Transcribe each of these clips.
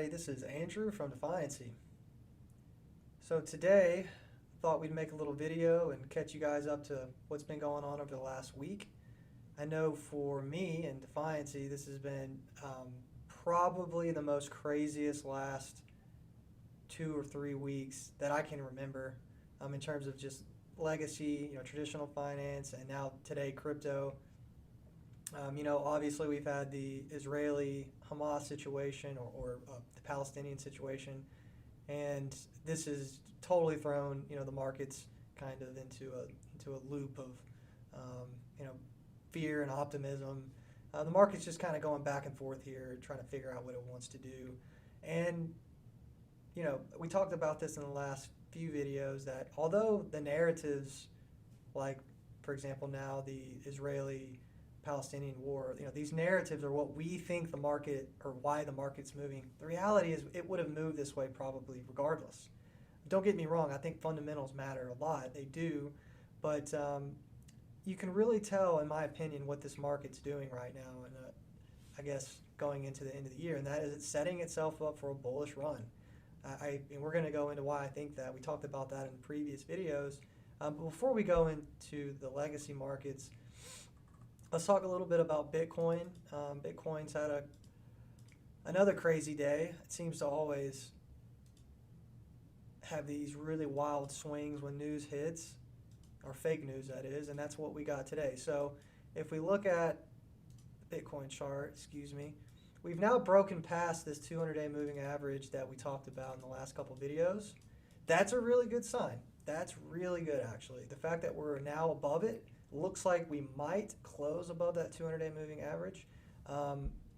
everybody. This is Andrew from DeFiancy. So today, thought we'd make a little video and catch you guys up to what's been going on over the last week. I know for me and DeFiancy, this has been probably the most craziest last 2 or 3 weeks that I can remember in terms of just legacy, traditional finance, and now today crypto. Obviously we've had the Israeli-Hamas situation or the Palestinian situation, and this has totally thrown the markets kind of into a loop of fear and optimism. The market's just kind of going back and forth here, trying to figure out what it wants to do. And we talked about this in the last few videos that although the narratives, like for example now the Israeli-Palestinian war, these narratives are what we think the market or why the market's moving. The reality is it would have moved this way probably regardless. Don't get me wrong, I think fundamentals matter a lot. They do, but you can really tell, in my opinion, what this market's doing right now, and I guess going into the end of the year, and that is it's setting itself up for a bullish run. And we're going to go into why I think that. We talked about that in previous videos. But before we go into the legacy markets, let's talk a little bit about Bitcoin. Bitcoin's had another crazy day. It seems to always have these really wild swings when news hits, or fake news that is, and that's what we got today. So if we look at the Bitcoin chart, we've now broken past this 200-day moving average that we talked about in the last couple videos. That's a really good sign. That's really good, actually. The fact that we're now above it, looks like we might close above that 200-day moving average,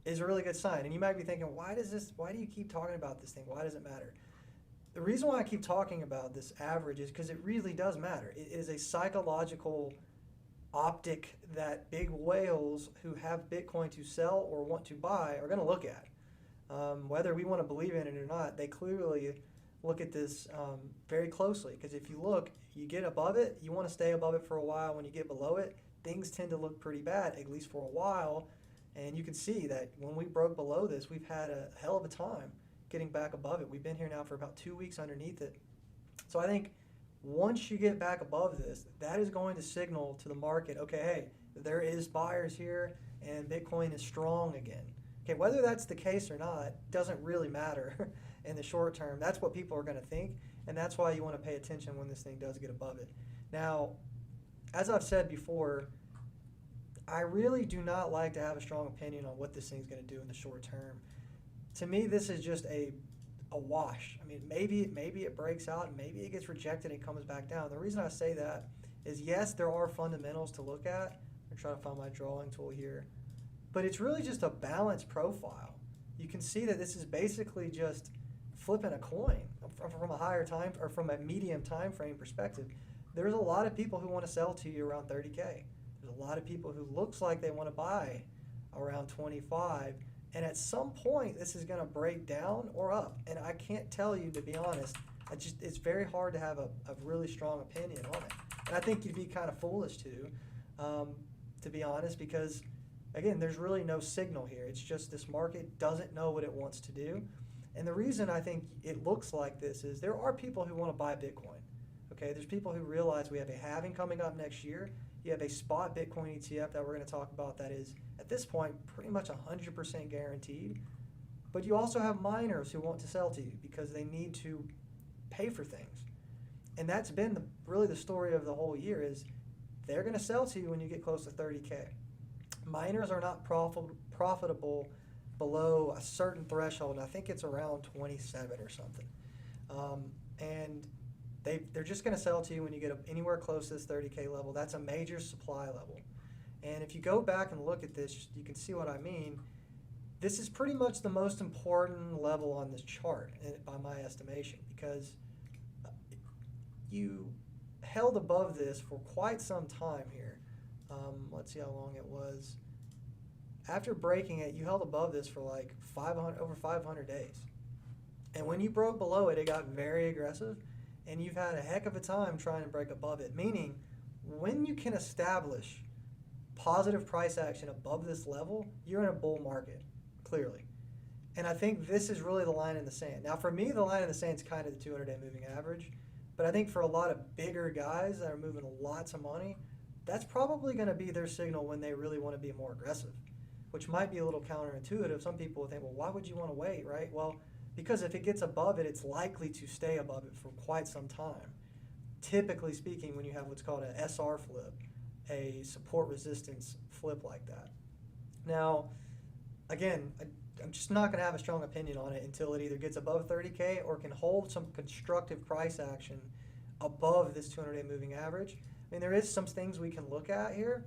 is a really good sign. And you might be thinking, why do you keep talking about this thing? Why does it matter? The reason why I keep talking about this average is because it really does matter. It is a psychological optic that big whales who have Bitcoin to sell or want to buy are going to look at. Whether we want to believe in it or not, they clearly look at this very closely, because if you look, you get above it, you want to stay above it for a while. When you get below it, things tend to look pretty bad, at least for a while. And you can see that when we broke below this, we've had a hell of a time getting back above it. We've been here now for about 2 weeks underneath it. So I think once you get back above this, that is going to signal to the market, okay, hey, there is buyers here and Bitcoin is strong again. Okay, whether that's the case or not doesn't really matter in the short term. That's what people are going to think, and that's why you want to pay attention when this thing does get above it. Now, as I've said before, I really do not like to have a strong opinion on what this thing's going to do in the short term. To me, this is just a wash. I mean, maybe it breaks out and maybe it gets rejected and comes back down. The reason I say that is, yes, there are fundamentals to look at. I'm trying to find my drawing tool here. But it's really just a balanced profile. You can see that this is basically just flipping a coin from a higher time or from a medium time frame perspective. There's a lot of people who want to sell to you around 30K. There's a lot of people who looks like they want to buy around 25. And at some point, this is going to break down or up. And I can't tell you, to be honest. It's very hard to have a really strong opinion on it. And I think you'd be kind of foolish to be honest, because, again, there's really no signal here. It's just this market doesn't know what it wants to do. And the reason I think it looks like this is there are people who want to buy Bitcoin. Okay, there's people who realize we have a halving coming up next year. You have a spot Bitcoin ETF that we're going to talk about that is, at this point, pretty much 100% guaranteed. But you also have miners who want to sell to you because they need to pay for things. And that's been really the story of the whole year, is they're going to sell to you when you get close to 30K. Miners are not profitable below a certain threshold. I think it's around 27 or something. And they're just going to sell to you when you get anywhere close to this 30K level. That's a major supply level. And if you go back and look at this, you can see what I mean. This is pretty much the most important level on this chart, by my estimation, because you held above this for quite some time here. Let's see how long it was. After breaking it, you held above this for like over 500 days. And when you broke below it, it got very aggressive. And you've had a heck of a time trying to break above it, meaning when you can establish positive price action above this level, you're in a bull market, clearly. And I think this is really the line in the sand. Now, for me, the line in the sand is kind of the 200-day moving average. But I think for a lot of bigger guys that are moving lots of money, that's probably going to be their signal when they really want to be more aggressive, which might be a little counterintuitive. Some people will think, well, why would you want to wait, right? Well, because if it gets above it, it's likely to stay above it for quite some time. Typically speaking, when you have what's called an SR flip, a support resistance flip like that. Now, again, I'm just not going to have a strong opinion on it until it either gets above 30K or can hold some constructive price action above this 200-day moving average. I mean, there is some things we can look at here.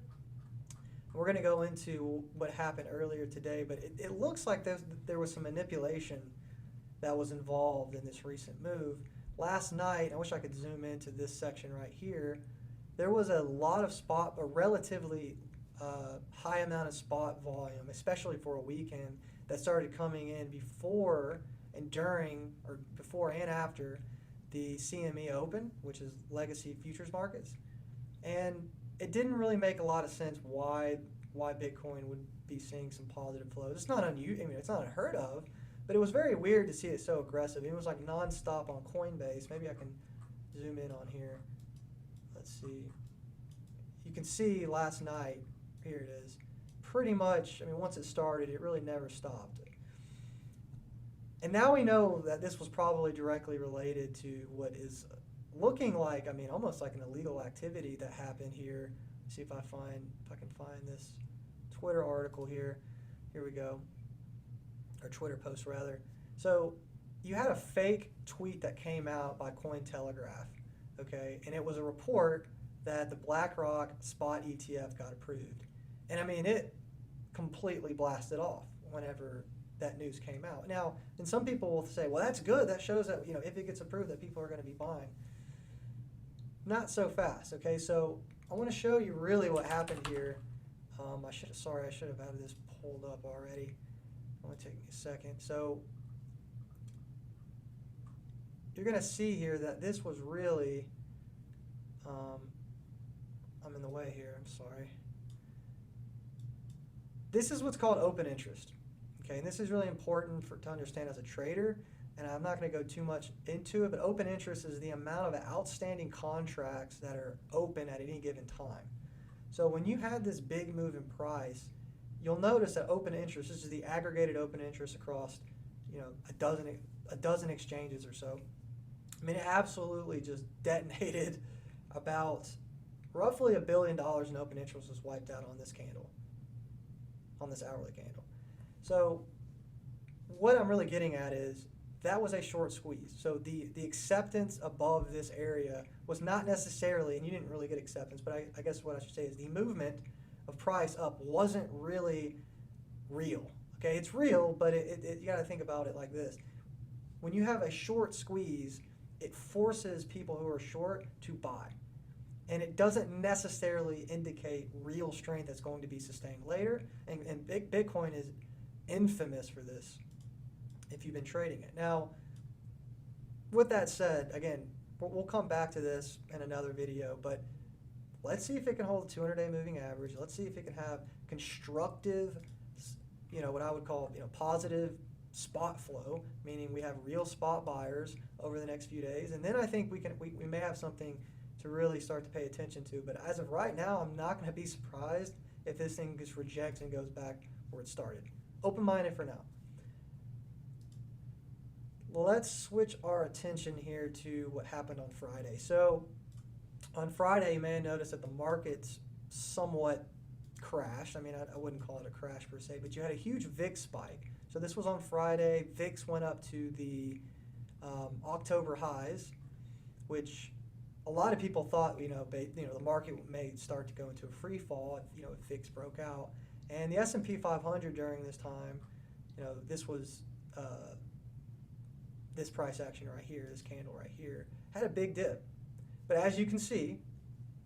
We're going to go into what happened earlier today, but it looks like there was some manipulation that was involved in this recent move. Last night, I wish I could zoom into this section right here, there was a lot of a relatively high amount of spot volume, especially for a weekend, that started coming in before and during, or before and after the CME Open, which is legacy futures markets. And it didn't really make a lot of sense why Bitcoin would be seeing some positive flows. It's not unusual, I mean, it's not unheard of, but it was very weird to see it so aggressive. It was like nonstop on Coinbase. Maybe I can zoom in on here. Let's see. You can see last night, here it is, pretty much, I mean, once it started, it really never stopped. And now we know that this was probably directly related to what is looking like, I mean, almost like an illegal activity that happened here. Let's see if I can find this Twitter article here. Here we go. Or Twitter post rather. So you had a fake tweet that came out by Cointelegraph, okay? And it was a report that the BlackRock spot ETF got approved. And I mean, it completely blasted off whenever that news came out. Now, and some people will say, well, that's good. That shows that, you know, if it gets approved, that people are going to be buying. Not so fast, okay? So I want to show you really what happened here. I should have had this pulled up already. It'll take me a second. So you're going to see here that this was really, I'm in the way here, I'm sorry. This is what's called open interest, okay? And this is really important to understand as a trader, and I'm not going to go too much into it, but open interest is the amount of outstanding contracts that are open at any given time. So when you had this big move in price, you'll notice that open interest, this is the aggregated open interest across, you know, a dozen exchanges or so. I mean, it absolutely just detonated. About roughly $1 billion in open interest was wiped out on this candle, on this hourly candle. So what I'm really getting at is that was a short squeeze. So the acceptance above this area was not necessarily, and you didn't really get acceptance, but I guess what I should say is the movement of price up wasn't really real. Okay, it's real, but you got to think about it like this. When you have a short squeeze, it forces people who are short to buy. And it doesn't necessarily indicate real strength that's going to be sustained later. And Bitcoin is infamous for this if you've been trading it. Now, with that said, again, we'll come back to this in another video, but let's see if it can hold the 200-day moving average. Let's see if it can have constructive, you know, what I would call, you know, positive spot flow, meaning we have real spot buyers over the next few days. And then I think we may have something to really start to pay attention to. But as of right now, I'm not going to be surprised if this thing just rejects and goes back where it started. Open-minded for now. Let's switch our attention here to what happened on Friday. So on Friday, you may have noticed that the markets somewhat crashed. I mean, I wouldn't call it a crash per se, but you had a huge VIX spike. So this was on Friday. VIX went up to the October highs, which a lot of people thought, you know, the market may start to go into a free fall if, you know, if VIX broke out. And the S&P 500 during this time, you know, this was this price action right here, this candle right here, had a big dip. But as you can see,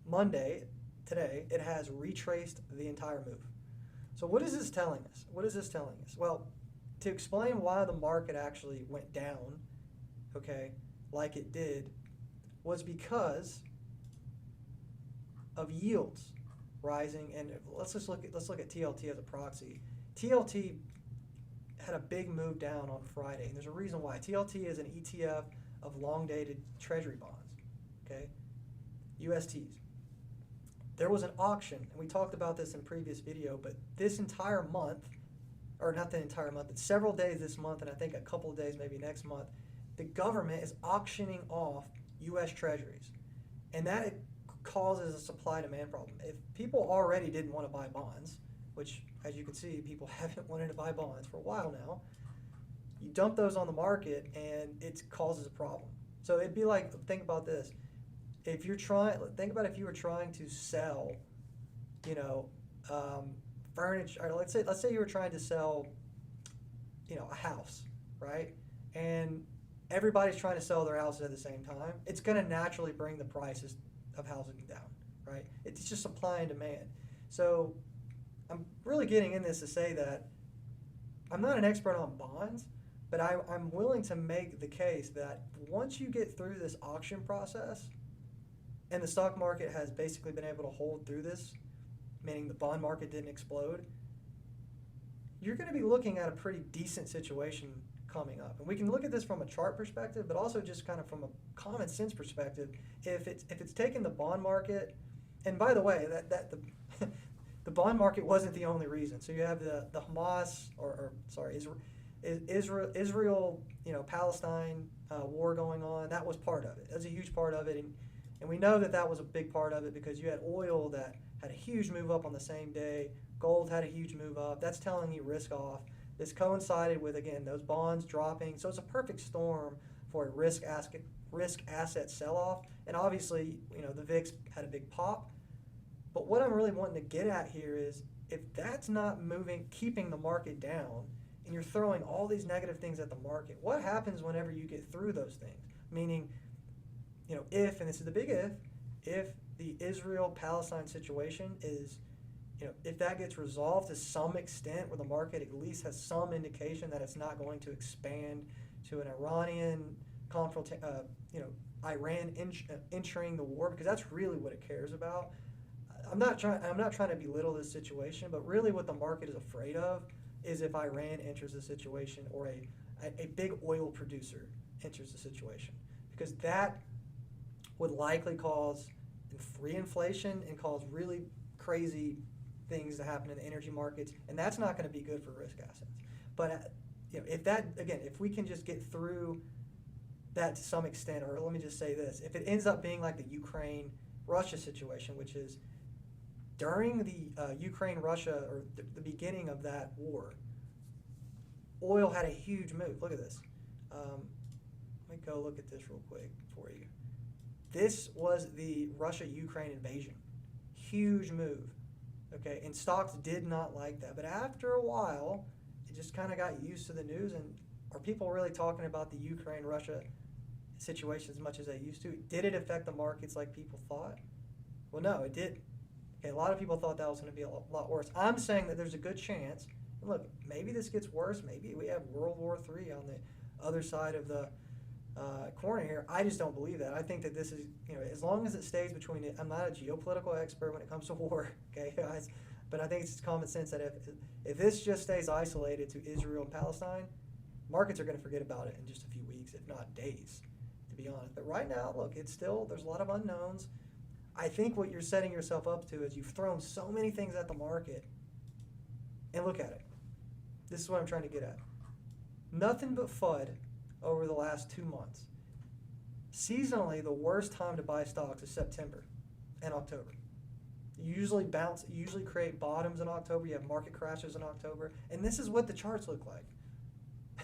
Monday, today, it has retraced the entire move. So what is this telling us? What is this telling us? Well, to explain why the market actually went down, okay, like it did, was because of yields rising. And let's look at TLT as a proxy. TLT had a big move down on Friday, and there's a reason why. TLT is an ETF of long-dated treasury bonds, okay, USTs. There was an auction, and we talked about this in a previous video, but this entire month, or not the entire month, but several days this month, and I think a couple of days maybe next month, the government is auctioning off U.S. treasuries, and that causes a supply-demand problem. If people already didn't want to buy bonds, which, as you can see, people haven't wanted to buy bonds for a while now, you dump those on the market, and it causes a problem. So it'd be like, think about this. If you're think about if you were trying to sell, you know, furniture, or let's say you were trying to sell, you know, a house, right? And everybody's trying to sell their houses at the same time. It's going to naturally bring the prices of housing down, right? It's just supply and demand. So I'm really getting in this to say that I'm not an expert on bonds, but I'm willing to make the case that once you get through this auction process, and the stock market has basically been able to hold through this, meaning the bond market didn't explode, you're going to be looking at a pretty decent situation coming up. And we can look at this from a chart perspective, but also just kind of from a common sense perspective. If it's taken the bond market, and by the way, the bond market wasn't the only reason. So you have the Hamas, Israel, you know, Palestine war going on. That was part of it. That was a huge part of it. And we know that was a big part of it because you had oil that had a huge move up on the same day. Gold had a huge move up. That's telling you risk off. This coincided with, again, those bonds dropping. So it's a perfect storm for a risk asset sell-off. And obviously, you know, the VIX had a big pop. But what I'm really wanting to get at here is if that's not moving, keeping the market down, and you're throwing all these negative things at the market, what happens whenever you get through those things? Meaning, you know, and this is the big if the Israel-Palestine situation is, you know, if that gets resolved to some extent where the market at least has some indication that it's not going to expand to an Iranian Iran entering the war, because that's really what it cares about. I'm not trying to belittle this situation, but really what the market is afraid of is if Iran enters the situation or a big oil producer enters the situation, because that would likely cause reinflation and cause really crazy things to happen in the energy markets, and that's not going to be good for risk assets. But you know, if we can just get through that to some extent, or let me just say this, if it ends up being like the Ukraine-Russia situation, which is during the Ukraine-Russia, or the beginning of that war, oil had a huge move. Look at this. Let me go look at this real quick for you. This was the Russia-Ukraine invasion. Huge move. Okay, and stocks did not like that. But after a while, it just kind of got used to the news. And are people really talking about the Ukraine-Russia situation as much as they used to? Did it affect the markets like people thought? Well, no, it didn't. Okay, a lot of people thought that was going to be a lot worse. I'm saying that there's a good chance. And look, maybe this gets worse. Maybe we have World War III on the other side of the corner here. I just don't believe that. I think that this is, you know, as long as it stays between it. I'm not a geopolitical expert when it comes to war, okay, guys, but I think it's common sense that if this just stays isolated to Israel and Palestine, markets are going to forget about it in just a few weeks, if not days, to be honest. But right now, look, there's a lot of unknowns. I think what you're setting yourself up to is you've thrown so many things at the market, and look at it. This is what I'm trying to get at. Nothing but FUD over the last 2 months. Seasonally, the worst time to buy stocks is September and October. You usually create bottoms in October. You have market crashes in October. And this is what the charts look like.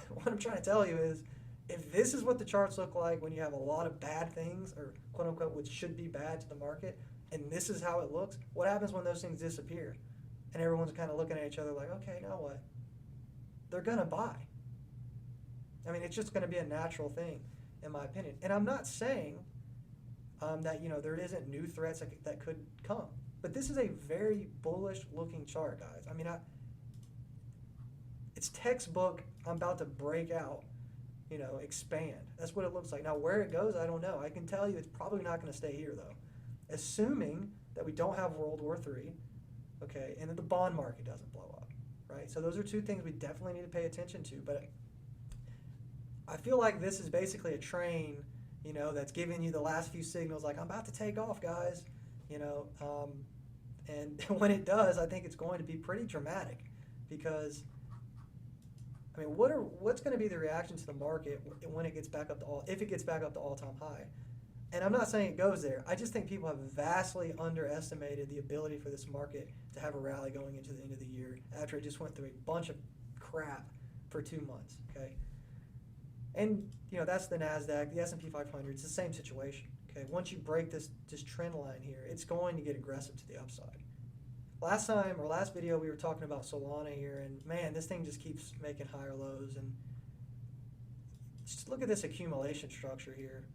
What I'm trying to tell you is, if this is what the charts look like when you have a lot of bad things, or quote unquote, which should be bad to the market, and this is how it looks, what happens when those things disappear? And everyone's kind of looking at each other like, okay, now what? They're going to buy. I mean, it's just going to be a natural thing, in my opinion. And I'm not saying that, you know, there isn't new threats that could come. But this is a very bullish-looking chart, guys. I mean, it's textbook. I'm about to break out, you know, expand. That's what it looks like. Now, where it goes, I don't know. I can tell you it's probably not going to stay here, though. Assuming that we don't have World War III, okay, and that the bond market doesn't blow up. right? So those are two things we definitely need to pay attention to. But I feel like this is basically a train, you know, that's giving you the last few signals, like, I'm about to take off, guys, you know. And when it does, I think it's going to be pretty dramatic, because, I mean, what's going to be the reaction to the market when it gets back up to if it gets back up to all-time high? And I'm not saying it goes there. I just think people have vastly underestimated the ability for this market to have a rally going into the end of the year after it just went through a bunch of crap for 2 months, okay? And, you know, that's the NASDAQ, the S&P 500. It's the same situation, okay? Once you break this trend line here, it's going to get aggressive to the upside. Last video, we were talking about Solana here, and man, this thing just keeps making higher lows. And just look at this accumulation structure here.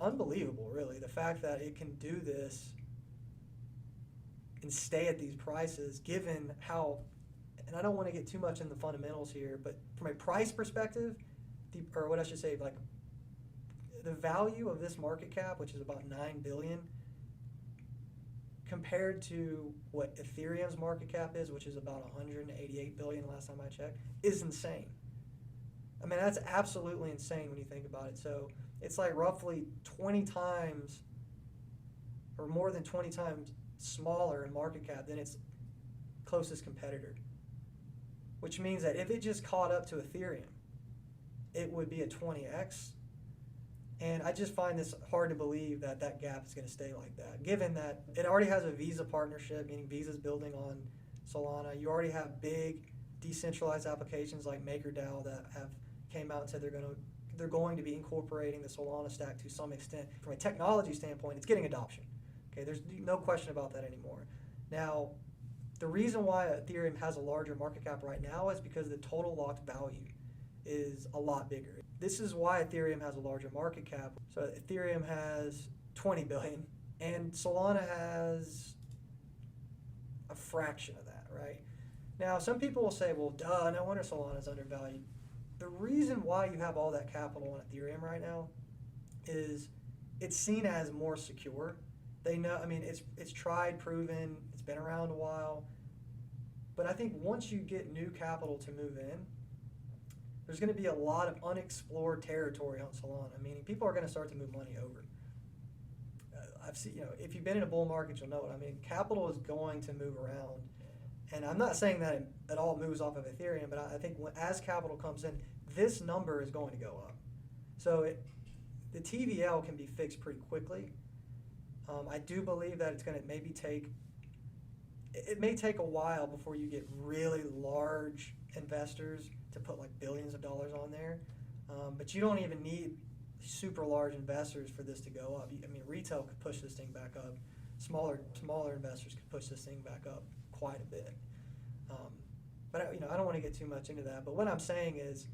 Unbelievable, really. The fact that it can do this and stay at these prices, given how, and I don't want to get too much in the fundamentals here, but from a price perspective, or what I should say, like the value of this market cap, which is about $9 billion, compared to what Ethereum's market cap is, which is about $188 billion last time I checked, is insane. I mean, that's absolutely insane when you think about it. So it's like roughly 20 times or more than 20 times smaller in market cap than its closest competitor, which means that if it just caught up to Ethereum, it would be a 20x. And I just find this hard to believe that that gap is going to stay like that, given that it already has a Visa partnership, meaning Visa's building on Solana. You already have big decentralized applications like MakerDAO that have came out and said they're going to be incorporating the Solana stack to some extent. From a technology standpoint, it's getting adoption. Okay, there's no question about that anymore. Now, the reason why Ethereum has a larger market cap right now is because the total locked value is a lot bigger. This is why Ethereum has a larger market cap. So Ethereum has 20 billion and Solana has a fraction of that, right? Now, some people will say, well, duh, no wonder Solana is undervalued. The reason why you have all that capital on Ethereum right now is it's seen as more secure. They know, I mean, it's tried, proven, it's been around a while. But I think once you get new capital to move in, there's going to be a lot of unexplored territory on Solana, meaning people are going to start to move money over. I've seen, you know, if you've been in a bull market, you'll know what I mean. Capital is going to move around. And I'm not saying that it all moves off of Ethereum, but I think as capital comes in, this number is going to go up. So the TVL can be fixed pretty quickly. I do believe that it's going to maybe it may take a while before you get really large investors to put like billions of dollars on there. But you don't even need super large investors for this to go up. I mean, retail could push this thing back up. Smaller investors could push this thing back up quite a bit. But I don't want to get too much into that. But what I'm saying is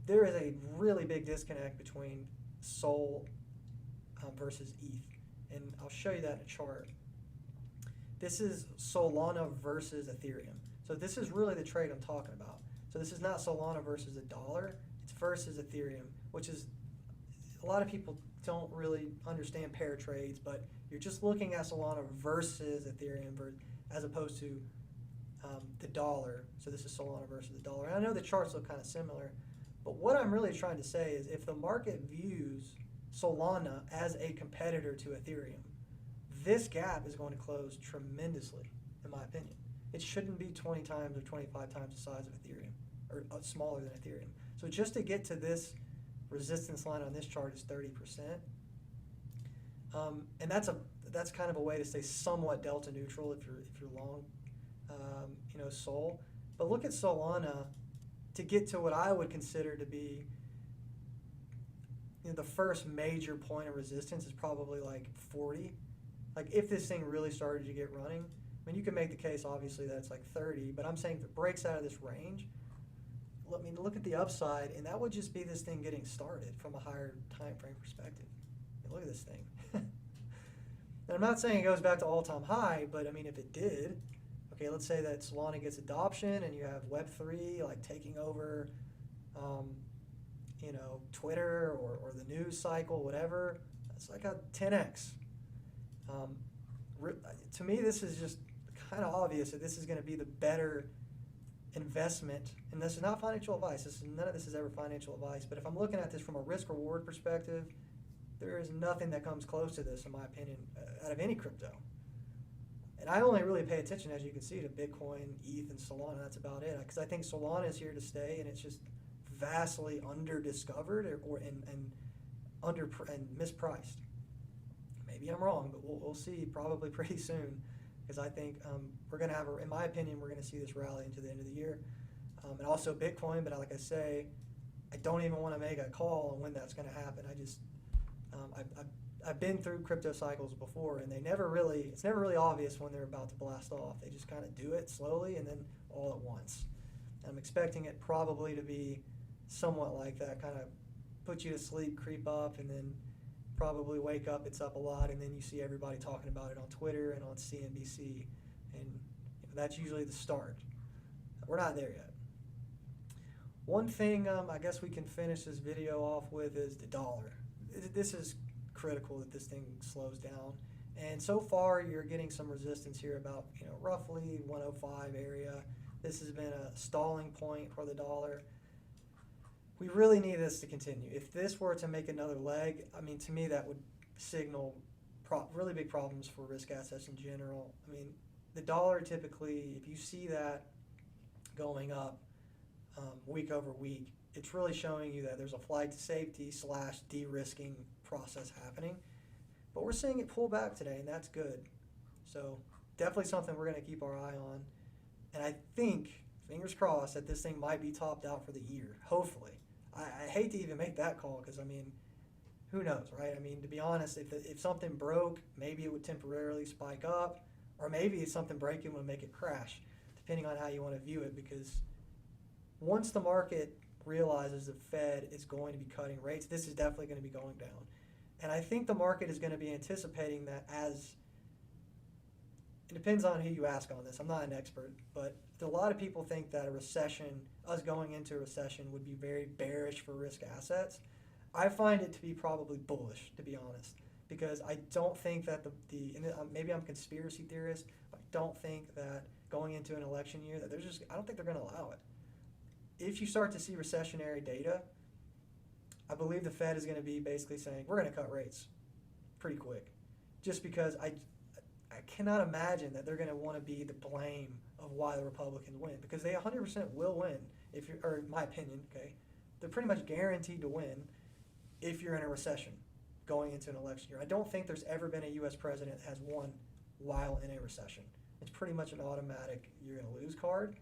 there is a really big disconnect between Sol versus ETH. And I'll show you that in a chart. This is Solana versus Ethereum. So this is really the trade I'm talking about. So this is not Solana versus the dollar. It's versus Ethereum, which is, a lot of people don't really understand pair trades, but you're just looking at Solana versus Ethereum as opposed to the dollar. So this is Solana versus the dollar. And I know the charts look kind of similar, but what I'm really trying to say is if the market views Solana as a competitor to Ethereum, this gap is going to close tremendously, in my opinion. It shouldn't be 20 times or 25 times the size of Ethereum, or smaller than Ethereum. So just to get to this resistance line on this chart is 30%. And that's kind of a way to stay somewhat delta neutral if you're long, Sol. But look at Solana to get to what I would consider to be, the first major point of resistance is probably like 40. Like if this thing really started to get running, I mean, you can make the case obviously that it's like 30, but I'm saying if it breaks out of this range, look at the upside, and that would just be this thing getting started from a higher time frame perspective. I mean, look at this thing. And I'm not saying it goes back to all-time high, but I mean, if it did, okay, let's say that Solana gets adoption and you have Web3 like taking over, Twitter or the news cycle, whatever, that's like a 10x. To me, this is just kind of obvious that this is going to be the better investment, and this is not financial advice, none of this is ever financial advice, but if I'm looking at this from a risk-reward perspective, there is nothing that comes close to this, in my opinion, out of any crypto. And I only really pay attention, as you can see, to Bitcoin, ETH, and Solana. That's about it, because I think Solana is here to stay, and it's just vastly under-discovered and mispriced. Maybe I'm wrong, but we'll see probably pretty soon, because I think we're going to have, in my opinion, we're going to see this rally into the end of the year. And also Bitcoin, but like I say, I don't even want to make a call on when that's going to happen. I've been through crypto cycles before, and it's never really obvious when they're about to blast off. They just kind of do it slowly and then all at once. And I'm expecting it probably to be somewhat like that, kind of put you to sleep, creep up, and then probably wake up, it's up a lot, and then you see everybody talking about it on Twitter and on CNBC, and that's usually the start. We're not there yet. One thing I guess we can finish this video off with is the dollar. This is critical that this thing slows down, and so far you're getting some resistance here about roughly 105 area. This has been a stalling point for the dollar. We really need this to continue. If this were to make another leg, I mean, to me that would signal really big problems for risk assets in general. I mean, the dollar typically, if you see that going up week over week, it's really showing you that there's a flight to safety / de-risking process happening. But we're seeing it pull back today, and that's good. So definitely something we're going to keep our eye on. And I think, fingers crossed, that this thing might be topped out for the year, hopefully. I hate to even make that call because, I mean, who knows, right? I mean, to be honest, if something broke, maybe it would temporarily spike up, or maybe something breaking would make it crash, depending on how you want to view it, because once the market realizes the Fed is going to be cutting rates, this is definitely going to be going down. And I think the market is going to be anticipating that it depends on who you ask on this. I'm not an expert, but a lot of people think that us going into a recession would be very bearish for risk assets. I find it to be probably bullish, to be honest, because I don't think that maybe I'm a conspiracy theorist, but I don't think that going into an election year that I don't think they're going to allow it. If you start to see recessionary data, I believe the Fed is going to be basically saying, we're going to cut rates pretty quick, just because I cannot imagine that they're going to want to be the blame of why the Republicans win, because they 100% will win, or in my opinion, okay? They're pretty much guaranteed to win if you're in a recession going into an election year. I don't think there's ever been a U.S. president that has won while in a recession. It's pretty much an automatic you're going to lose card.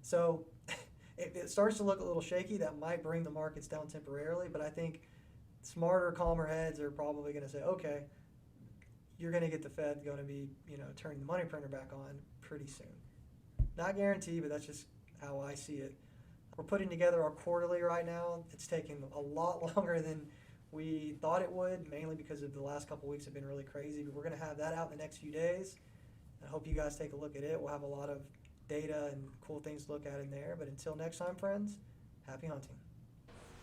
So if it starts to look a little shaky, that might bring the markets down temporarily, but I think smarter, calmer heads are probably going to say, okay, you're going to get the Fed going to be, turning the money printer back on pretty soon. Not guaranteed, but that's just how I see it. We're putting together our quarterly right now. It's taking a lot longer than we thought it would, mainly because of the last couple weeks have been really crazy, but we're going to have that out in the next few days. I hope you guys take a look at it. We'll have a lot of data and cool things to look at in there. But until next time, friends, happy hunting.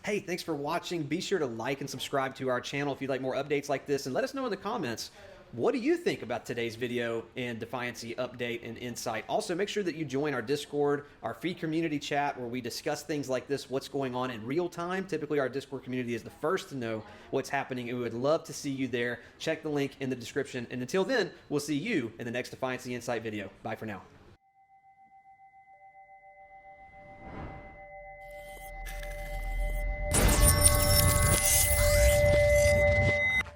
Hey, thanks for watching. Be sure to like and subscribe to our channel if you'd like more updates like this, and let us know in the comments, what do you think about today's video and DeFiancy update and insight? Also, make sure that you join our Discord, our free community chat, where we discuss things like this, what's going on in real time. Typically, our Discord community is the first to know what's happening, and we would love to see you there. Check the link in the description. And until then, we'll see you in the next DeFiancy Insight video. Bye for now.